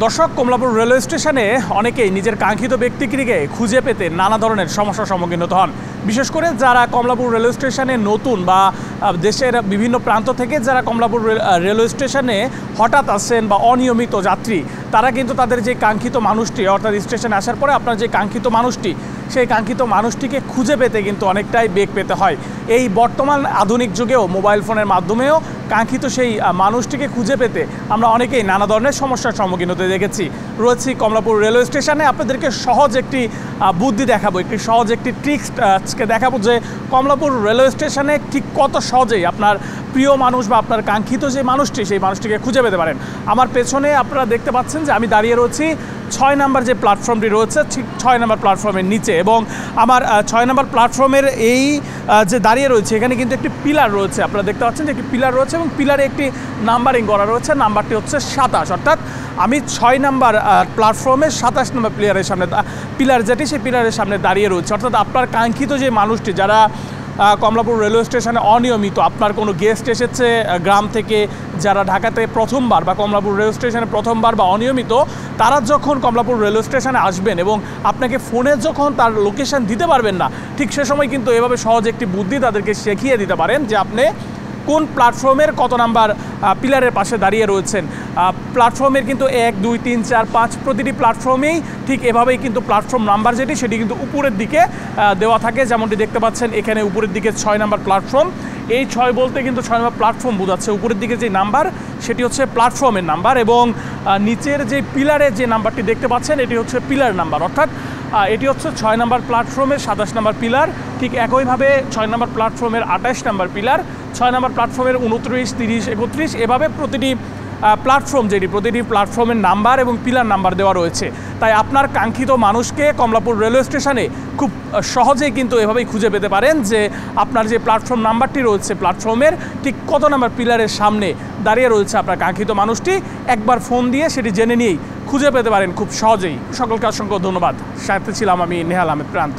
দর্শক, কমলাপুর রেলওয়ে স্টেশনে অনেকেই নিজের কাঙ্ক্ষিত ব্যক্তিকে খুঁজে পেতে নানা ধরনের সমস্যার সম্মুখীন হতে হন। বিশেষ করে যারা কমলাপুর রেলওয়ে স্টেশনে নতুন বা দেশের বিভিন্ন প্রান্ত থেকে যারা কমলাপুর রেলওয়ে স্টেশনে হঠাৎ আসেন বা অনিয়মিত যাত্রী, তারা কিন্তু তাদের যে কাঙ্ক্ষিত মানুষটি অর্থাৎ স্টেশনে আসার পরে আপনার যে কাঙ্ক্ষিত মানুষটি, সেই কাঙ্ক্ষিত মানুষটিকে খুঁজে পেতে কিন্তু অনেকটাই বেগ পেতে হয়। এই বর্তমান আধুনিক যুগেও মোবাইল ফোনের মাধ্যমেও কাঙ্ক্ষিত সেই মানুষটিকে খুঁজে পেতে আমরা অনেকেই নানা ধরনের সমস্যার সম্মুখীন হতে দেখেছি। রয়েছি কমলাপুর রেলওয়ে স্টেশনে, আপনাদেরকে সহজ একটি বুদ্ধি দেখাবো, একটি সহজ একটি ট্রিক্সকে দেখাবো যে কমলাপুর রেলওয়ে স্টেশনে ঠিক কত সহজেই আপনার প্রিয় মানুষ বা আপনার কাঙ্ক্ষিত যে মানুষটি, সেই মানুষটিকে খুঁজে পেতে পারেন। আমার পেছনে আপনারা দেখতে পাচ্ছেন যে আমি দাঁড়িয়ে রয়েছি 6 নম্বর যে প্ল্যাটফর্মটি রয়েছে ঠিক 6 নম্বর প্ল্যাটফর্মের নিচে, এবং আমার 6 নম্বর প্ল্যাটফর্মের এই যে দাঁড়িয়ে রয়েছে এখানে কিন্তু একটি পিলার রয়েছে। আপনারা দেখতে পাচ্ছেন যে একটি পিলার রয়েছে এবং পিলারে একটি নাম্বারিং করা রয়েছে, নাম্বারটি হচ্ছে 27। অর্থাৎ আমি 6 নম্বর প্ল্যাটফর্মের 27 নম্বর পিলার যেটি, সেই পিলারের সামনে দাঁড়িয়ে রয়েছে। অর্থাৎ আপনার কাঙ্ক্ষিত যে মানুষটি, যারা কমলাপুর রেলওয়ে স্টেশনে অনিয়মিত, আপনার কোনো গেস্ট এসেছে গ্রাম থেকে, যারা ঢাকাতে প্রথমবার বা কমলাপুর রেলওয়ে স্টেশনে প্রথমবার বা অনিয়মিত, তারা যখন কমলাপুর রেলওয়ে স্টেশনে আসবেন এবং আপনাকে ফোনে যখন তার লোকেশান দিতে পারবেন না, ঠিক সে সময় কিন্তু এভাবে সহজ একটি বুদ্ধি তাদেরকে শিখিয়ে দিতে পারেন যে আপনি কোন প্ল্যাটফর্মের কত নাম্বার পিলারের পাশে দাঁড়িয়ে রয়েছেন। প্ল্যাটফর্মের কিন্তু 1, 2, 3, 4, 5 প্রতিটি প্ল্যাটফর্মেই ঠিক এভাবেই কিন্তু প্ল্যাটফর্ম নাম্বার যেটি, সেটি কিন্তু উপরের দিকে দেওয়া থাকে। যেমনটি দেখতে পাচ্ছেন এখানে উপরের দিকে 6 নম্বর প্ল্যাটফর্ম। এই 6 বলতে কিন্তু 6 নম্বর প্ল্যাটফর্ম বোঝাচ্ছে। উপরের দিকে যে নাম্বার সেটি হচ্ছে প্ল্যাটফর্মের নাম্বার, এবং নিচের যে পিলারের যে নাম্বারটি দেখতে পাচ্ছেন এটি হচ্ছে পিলার নাম্বার। অর্থাৎ এটি হচ্ছে 6 নম্বর প্ল্যাটফর্মের 27 নম্বর পিলার। ঠিক একইভাবে 6 নম্বর প্ল্যাটফর্মের 28 নম্বর পিলার, 6 নম্বর প্ল্যাটফর্মের 29, 30, 31, এভাবে প্রতিটি প্ল্যাটফর্ম যেটি, প্রতিটি প্ল্যাটফর্মের নাম্বার এবং পিলার নাম্বার দেওয়া রয়েছে। তাই আপনার কাঙ্ক্ষিত মানুষকে কমলাপুর রেলওয়ে স্টেশনে খুব সহজেই কিন্তু এভাবেই খুঁজে পেতে পারেন যে আপনার যে প্ল্যাটফর্ম নাম্বারটি রয়েছে প্ল্যাটফর্মের ঠিক কত নম্বর পিলারের সামনে দাঁড়িয়ে রয়েছে আপনার কাঙ্ক্ষিত মানুষটি। একবার ফোন দিয়ে সেটি জেনে নিয়েই খুঁজে পেতে পারেন খুব সহজেই। সকলকে অসংখ্য ধন্যবাদ। সাথে ছিলাম আমি নেহাল আহমেদ প্রান্ত।